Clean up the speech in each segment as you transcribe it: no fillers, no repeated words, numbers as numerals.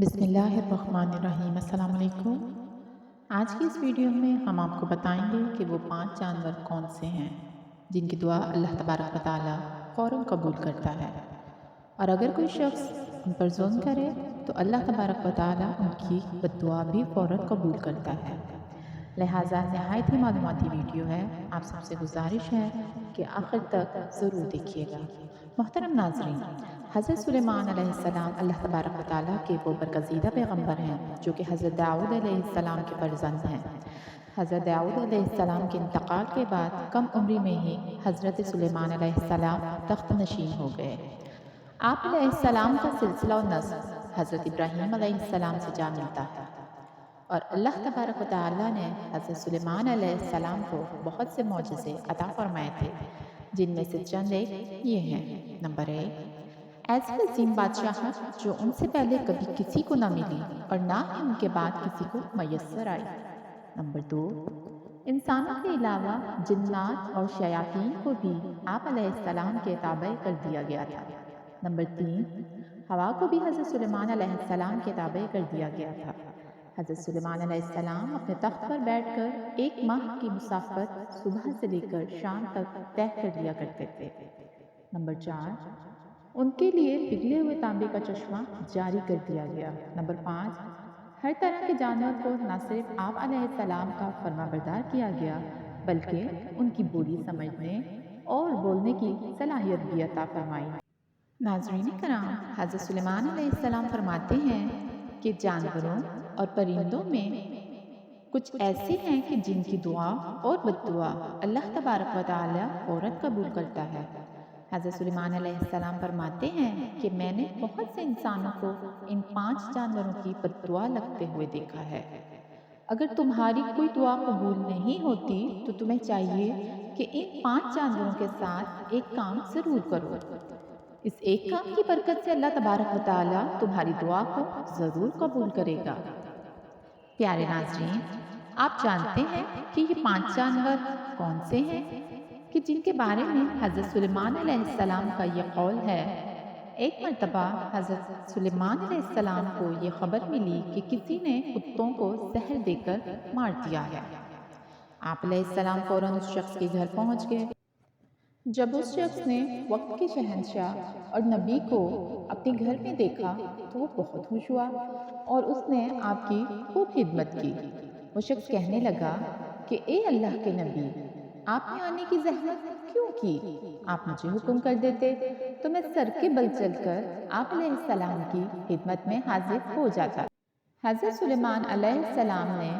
بسم اللہ الرحمن الرحیم۔ السلام علیکم۔ آج کی اس ویڈیو میں ہم آپ کو بتائیں گے کہ وہ 5 جانور کون سے ہیں جن کی دعا اللہ تبارک و تعالیٰ فوراً قبول کرتا ہے، اور اگر کوئی شخص ان پر ظلم کرے تو اللہ تبارک و تعالیٰ ان کی بد دعا بھی فوراً قبول کرتا ہے۔ لہٰذا نہایت ہی معلوماتی ویڈیو ہے، آپ سب سے گزارش ہے کہ آخر تک ضرور دیکھیے گا۔ محترم ناظرین، حضرت سلیمان علیہ السلام اللہ تبارک و تعالیٰ کے وہ برگزیدہ پیغمبر ہیں جو کہ حضرت داؤد علیہ السلام کے فرزند ہیں۔ حضرت داؤد علیہ السلام کے انتقال کے بعد کم عمری میں ہی حضرت سلیمان علیہ السلام تخت نشین ہو گئے۔ آپ علیہ السلام کا سلسلہ و نسب حضرت ابراہیم علیہ السلام سے جا ملتا ہے، اور اللہ تبارک و تعالیٰ نے حضرت سلیمان علیہ السلام کو بہت سے معجزے عطا فرمائے تھے، جن میں سے چند ایک یہ ہیں۔ نمبر 1، ایسی عظیم بادشاہت جو ان سے پہلے کبھی کسی کو نہ ملی اور نہ ہی ان کے بعد کسی کو میسر آئی۔ نمبر 2، انسانوں کے علاوہ جنات اور شیاطین کو بھی آپ علیہ السلام کے تابع کر دیا گیا تھا۔ نمبر 3، ہوا کو بھی حضرت سلیمان علیہ السلام کے تابع کر دیا گیا تھا۔ حضرت سلیمان علیہ السلام اپنے تخت پر بیٹھ کر 1 ماہ کی مسافت صبح سے لے کر شام تک طے کر لیا کرتے تھے۔ نمبر 4، ان کے لیے پگھلے ہوئے تانبے کا چشمہ جاری کر دیا گیا۔ نمبر 5، ہر طرح کے جانور کو نہ صرف آپ علیہ السلام کا فرمانبردار کیا گیا بلکہ ان کی بولی سمجھنے اور بولنے کی صلاحیت بھی عطا فرمائی۔ ناظرین کرام، حضرت سلیمان علیہ السلام فرماتے ہیں کہ جانوروں اور پرندوں میں کچھ ایسے ہیں کہ جن کی دعا اور بد دعا اللہ تبارک و تعالیٰ فوراً قبول کرتا ہے۔ حضرت سلیمان علیہ السلام فرماتے ہیں کہ میں نے بہت سے انسانوں کو ان 5 جانوروں کی بد دعا لگتے ہوئے دیکھا ہے۔ اگر تمہاری کوئی دعا قبول نہیں ہوتی تو تمہیں چاہیے کہ ان 5 جانوروں کے ساتھ ایک کام ضرور کرو۔ اس ایک کام کی برکت سے اللہ تبارک و تعالیٰ تمہاری دعا کو ضرور قبول کرے گا۔ پیارے ناظرین، آپ جانتے ہیں کہ یہ 5 جانور کون سے ہیں کہ جن کے بارے میں حضرت سلیمان علیہ السلام کا یہ قول ہے۔ ایک مرتبہ حضرت سلیمان علیہ السلام کو یہ خبر ملی کہ کسی نے کتوں کو زہر دے کر مار دیا ہے۔ آپ علیہ السلام فوراً اس شخص کے گھر پہنچ گئے۔ جب اس شخص نے وقت کے شہنشاہ اور نبی کو اپنے گھر میں دیکھا تو وہ بہت خوش ہوا اور اس نے آپ کی خوب خدمت کی۔ وہ شخص کہنے لگا کہ اے اللہ کے نبی، آپ نے آنے کی زحمت کیوں کی؟ آپ مجھے حکم کر دیتے تو میں سر کے بل چل کر آپ علیہ السلام کی خدمت میں حاضر ہو جاتا۔ حضرت سلیمان علیہ السلام نے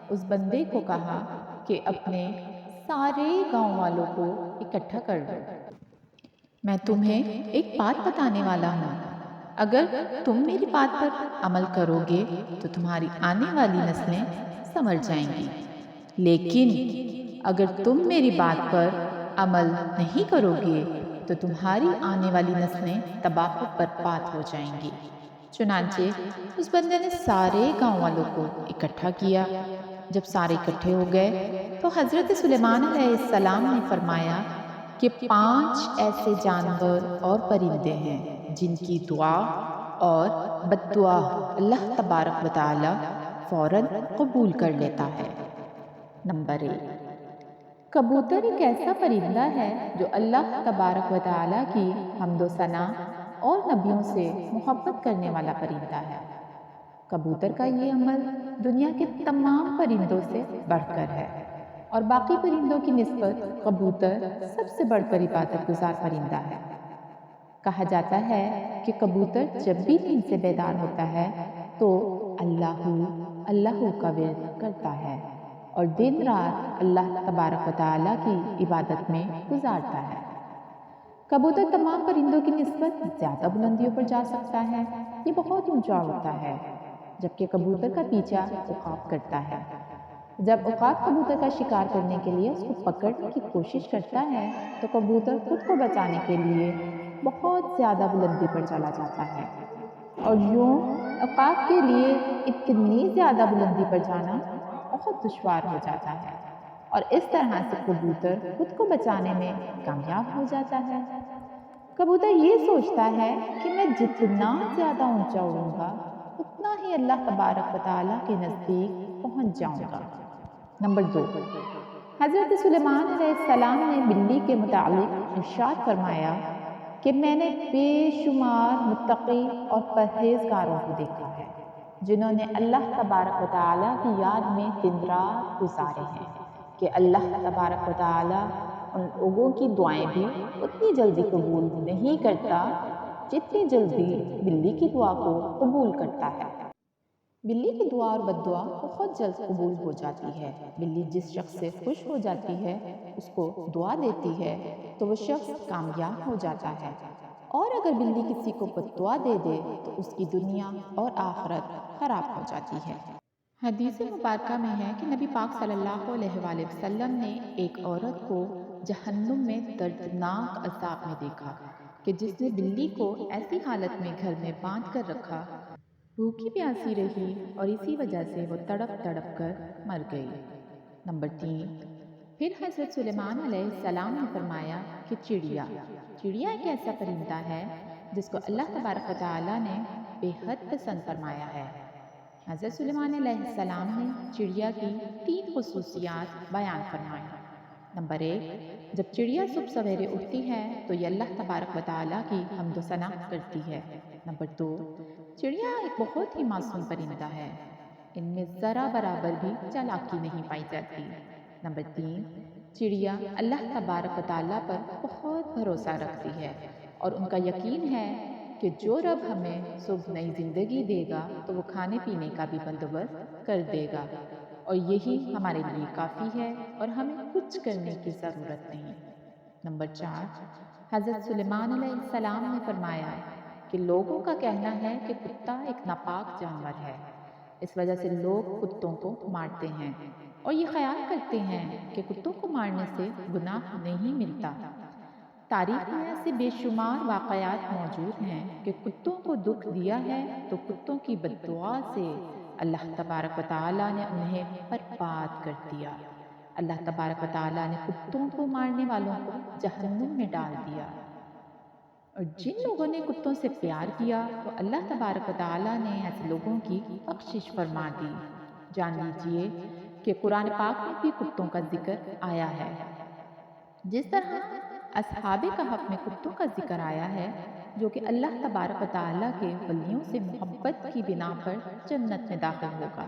اس بندے کو کہا کہ اپنے سارے گاؤں والوں کو اکٹھا کر لو، میں تمہیں ایک بات بتانے والا ہوں۔ اگر تم میری بات پر عمل کرو گے تو تمہاری آنے والی نسلیں سنور جائیں گی، لیکن اگر تم میری بات پر عمل نہیں کرو گے تو تمہاری آنے والی نسلیں تباہ و برباد ہو جائیں گی۔ چنانچہ اس بندے نے سارے گاؤں والوں کو اکٹھا کیا۔ جب سارے اکٹھے ہو گئے تو حضرت سلیمان علیہ السلام نے فرمایا کہ 5 ایسے جانور اور پرندے ہیں جن کی دعا اور بد دعا اللہ تبارک و تعالی فوراً قبول کر لیتا ہے۔ نمبر 1، کبوتر ایک ایسا پرندہ ہے جو اللہ تبارک و تعالی کی حمد و ثنا اور نبیوں سے محبت کرنے والا پرندہ ہے۔ کبوتر کا یہ عمل دنیا کے تمام پرندوں سے بڑھ کر ہے، اور باقی پرندوں کی نسبت کبوتر سب سے بڑھ کر عبادت گزار پرندہ ہے۔ کہا جاتا ہے کہ کبوتر جب بھی نیند سے بیدار ہوتا ہے تو اللہ اللہ کا ورد کرتا ہے اور دن رات اللہ تبارک و تعالیٰ کی عبادت میں گزارتا ہے۔ کبوتر تمام پرندوں کی نسبت زیادہ بلندیوں پر جا سکتا ہے، یہ بہت اونچا اڑتا ہے، جبکہ کبوتر کا پیچھا عقاب کرتا ہے۔ جب عقاب کبوتر کا شکار کرنے کے لیے اس کو پکڑنے کی کوشش کرتا ہے تو کبوتر خود کو بچانے کے لیے بہت زیادہ بلندی پر چلا جاتا ہے، اور یوں عقاب کے لیے اتنی زیادہ بلندی پر جانا بہت دشوار ہو جاتا ہے، اور اس طرح سے کبوتر خود کو بچانے میں کامیاب ہو جاتا ہے۔ کبوتر یہ سوچتا ہے کہ میں جتنا زیادہ اونچا اڑوں گا اتنا ہی اللہ تبارک و تعالیٰ کے نزدیک پہنچ جاؤں گا۔ نمبر 2، حضرت سلیمان علیہ السلام نے بلی کے متعلق ارشاد فرمایا کہ میں نے بے شمار متقی اور پرہیزگاروں کو دیکھا ہے جنہوں نے اللہ تبارک و تعالیٰ کی یاد میں دن رات گزارے ہیں کہ اللہ تبارک و تعالیٰ ان لوگوں کی دعائیں بھی اتنی جلدی قبول نہیں کرتا جتنی جلدی بلی کی دعا کو قبول کرتا ہے۔ بلی کی دعا اور بد دعا بہت جلد قبول ہو جاتی ہے۔ بلی جس شخص سے خوش ہو جاتی ہے، اس کو دعا دیتی ہے تو وہ شخص کامیاب ہو جاتا ہے، اور اگر بلی کسی کو بد دعا دے دے تو اس کی دنیا اور آخرت خراب ہو جاتی ہے۔ حدیث مبارکہ میں ہے کہ نبی پاک صلی اللہ علیہ وآلہ وسلم نے ایک عورت کو جہنم میں دردناک عذاب میں دیکھا کہ جس نے بلی کو ایسی حالت میں گھر میں باندھ کر رکھا، بھوکی پیاسی رہی اور اسی وجہ سے وہ تڑپ تڑپ کر مر گئی۔ نمبر 3، پھر حضرت سلیمان علیہ السلام نے فرمایا کہ چڑیا ایک ایسا پرندہ ہے جس کو اللہ تبارک و تعالیٰ نے بے حد پسند فرمایا ہے۔ حضرت سلیمان علیہ السلام نے چڑیا کی 3 خصوصیات بیان فرمائی۔ نمبر 1، جب چڑیا صبح سویرے اٹھتی ہے تو یہ اللہ تبارک و تعالیٰ کی حمد و ثنا کرتی ہے۔ نمبر 2، چڑیا ایک بہت ہی معصوم پرندہ ہے، ان میں ذرا برابر بھی چالاکی نہیں پائی جاتی۔ نمبر 3، چڑیا اللہ تبارک و تعالیٰ پر بہت بھروسہ رکھتی ہے اور ان کا یقین ہے کہ جو رب ہمیں صبح نئی زندگی دے گا تو وہ کھانے پینے کا بھی بندوبست کر دے گا، اور یہی ہمارے لیے کافی ہے اور ہمیں کچھ کرنے کی ضرورت نہیں۔ نمبر 4، حضرت سلیمان علیہ السلام نے فرمایا کہ لوگوں کا کہنا ہے کہ کتا ایک ناپاک جانور ہے، اس وجہ سے لوگ کتوں کو مارتے ہیں اور یہ خیال کرتے ہیں کہ کتوں کو مارنے سے گناہ نہیں ملتا۔ تاریخ میں ایسے بے شمار واقعات موجود ہیں کہ کتوں کو دکھ دیا ہے تو کتوں کی بد دعا سے اللہ تبارک و تعالیٰ نے انہیں برباد کر دیا۔ اللہ تبارک و تعالیٰ نے کتوں کو مارنے والوں کو جہنم میں ڈال دیا، اور جن لوگوں نے کتوں سے پیار کیا تو اللہ تبارک و تعالیٰ نے ایسے لوگوں کی بخشش فرما دی۔ جان لیجئے کہ قرآن پاک میں بھی کتوں کا ذکر آیا ہے، جس طرح اصحاب کہف میں کتوں کا ذکر آیا ہے جو کہ اللہ تبارک و تعالیٰ کے ولیوں سے محبت کی بنا پر جنت میں داخل ہوگا۔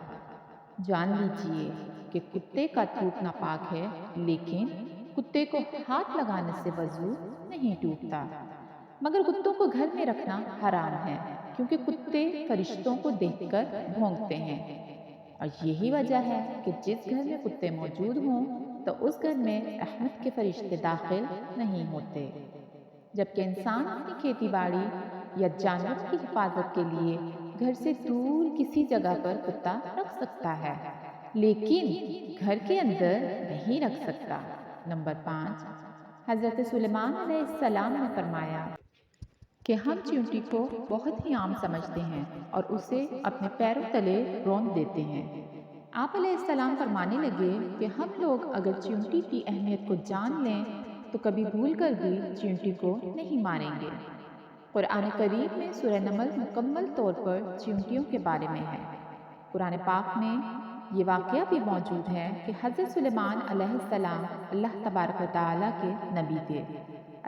جان لیجئے کہ کتے کا تھوک ناپاک ہے، لیکن کتے کو ہاتھ لگانے سے وضو نہیں ٹوٹتا، مگر کتوں کو گھر میں رکھنا حرام ہے کیونکہ کتے فرشتوں کو دیکھ کر بھونکتے ہیں، اور یہی وجہ ہے کہ جس گھر میں کتے موجود ہوں تو اس گھر میں رحمت کے فرشتے داخل نہیں ہوتے۔ جبکہ انسان اپنی کھیتی باڑی یا جانوروں کی حفاظت کے لیے گھر سے دور کسی جگہ پر کتا رکھ سکتا ہے، لیکن گھر کے اندر نہیں رکھ سکتا۔ نمبر 5، حضرت سلیمان علیہ السلام نے فرمایا کہ ہم چیونٹی کو بہت ہی عام سمجھتے ہیں اور اسے اپنے پیروں تلے رون دیتے ہیں۔ آپ علیہ السلام فرمانے لگے کہ ہم لوگ اگر چیونٹی کی اہمیت کو جان لیں تو کبھی بھول کر بھی چیونٹی کو نہیں ماریں گے۔ قرآن کریم میں سورہ نمل مکمل طور پر چیونٹیوں کے بارے میں ہے۔ قرآن پاک میں یہ واقعہ بھی موجود ہے کہ حضرت سلیمان علیہ السلام اللہ تبارک و تعالیٰ کے نبی تھے۔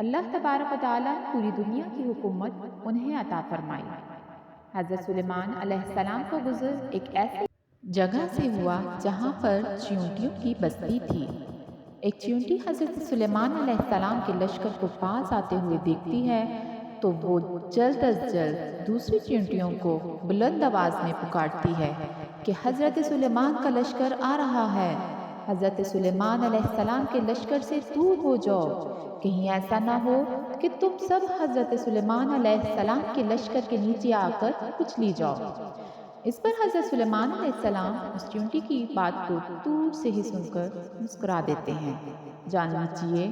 اللہ تبارک و تعالیٰ نے پوری دنیا کی حکومت انہیں عطا فرمائی۔ حضرت سلیمان علیہ السلام کا گزر ایک ایسی جگہ سے ہوا جہاں پر چیونٹیوں کی بستی تھی۔ ایک چیونٹی حضرت سلیمان علیہ السلام کے لشکر کو پاس آتے ہوئے دیکھتی ہے تو وہ جلد از جلد دوسری چیونٹیوں کو بلند آواز میں پکارتی ہے کہ حضرت سلیمان کا لشکر آ رہا ہے، حضرت سلیمان علیہ السلام کے لشکر سے دور ہو جاؤ، کہیں ایسا نہ ہو کہ تم سب حضرت سلیمان علیہ السلام کے لشکر کے نیچے آ کر کچلی جاؤ۔ اس پر حضرت سلیمان علیہ السلام اس چیونٹی کی بات کو دور سے ہی سن کر مسکرا دیتے ہیں۔ جان لیجیے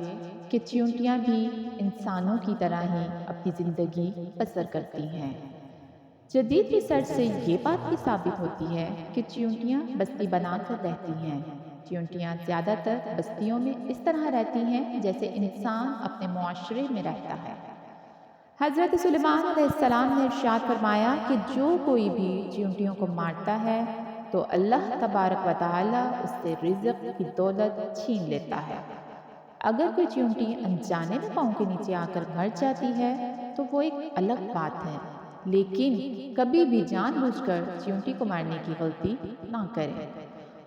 کہ چیونٹیاں بھی انسانوں کی طرح ہی اپنی زندگی بسر کرتی ہیں۔ جدید ریسرچ سے یہ بات بھی ثابت ہوتی ہے کہ چیونٹیاں بستی بنا کر رہتی ہیں۔ چیونٹیاں زیادہ تر بستیوں میں اس طرح رہتی ہیں جیسے انسان اپنے معاشرے میں رہتا ہے۔ حضرت سلیمان علیہ السلام نے ارشاد فرمایا کہ جو کوئی بھی چیونٹیوں کو مارتا ہے تو اللہ تبارک و تعالیٰ اس سے رزق کی دولت چھین لیتا ہے۔ اگر کوئی چیونٹی انجانے میں پاؤں کے نیچے آ کر مر جاتی ہے تو وہ ایک الگ بات ہے، لیکن کبھی بھی جان بوجھ کر چیونٹی کو مارنے کی غلطی نہ کریں،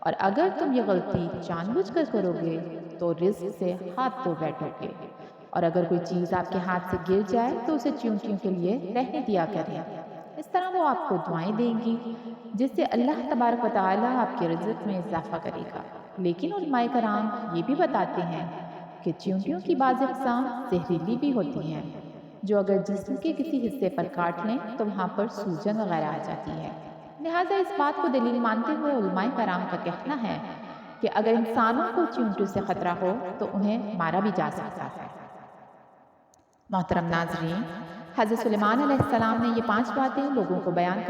اور اگر تم یہ غلطی جان بوجھ کر کرو گے تو رزق سے ہاتھ دھو بیٹھو گے، اور اگر کوئی چیز آپ کے ہاتھ سے گر جائے تو اسے چیونٹیوں کے لیے رہنے دیا کریں۔ اس طرح وہ آپ کو دعائیں دیں گی جس سے اللہ تبارک و تعالیٰ آپ کے رزق میں اضافہ کرے گا۔ لیکن علماء کرام یہ بھی بتاتے ہیں کہ چیونٹیوں کی بعض اقسام زہریلی بھی ہوتی ہیں، جو اگر جسم کے کسی حصے پر کاٹ لیں تو وہاں پر سوجن وغیرہ آ جاتی ہے۔ لہٰذا اس بات کو دلیل مانتے ہوئے علماء کرام کا کہنا ہے کہ اگر انسانوں کو چیونٹیوں سے خطرہ ہو تو انہیں مارا بھی جا سکتا ہے۔ محترم ناظرین، حضرت سلیمان علیہ السلام نے یہ 5 باتیں لوگوں کو بیان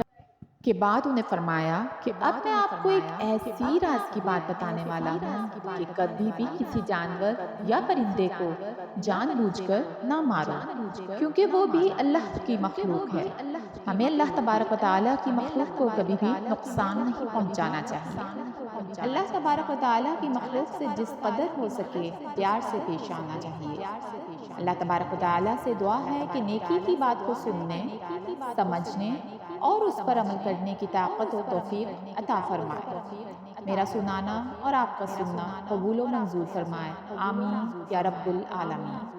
کے بعد انہیں فرمایا کہ اب میں آپ کو ایک ایسی راز کی بات بتانے والا ہوں کہ کبھی بھی کسی جانور یا پرندے کو جان بوجھ کر نہ مارو، کیونکہ وہ بھی اللہ کی مخلوق ہے۔ ہمیں اللہ تبارک و تعالیٰ کی مخلوق کو کبھی بھی نقصان نہیں پہنچانا چاہیے۔ اللہ تبارک و تعالیٰ کی مخلوق سے جس قدر ہو سکے پیار سے پیش آنا چاہیے۔ اللہ تبارک و تعالیٰ سے دعا ہے کہ نیکی کی بات کو سننے، سمجھنے اور اس پر عمل کرنے کی طاقت و توفیق عطا فرمائے۔ میرا سنانا اور آپ کا سننا قبول و منظور فرمائے، آمین یا رب العالمین۔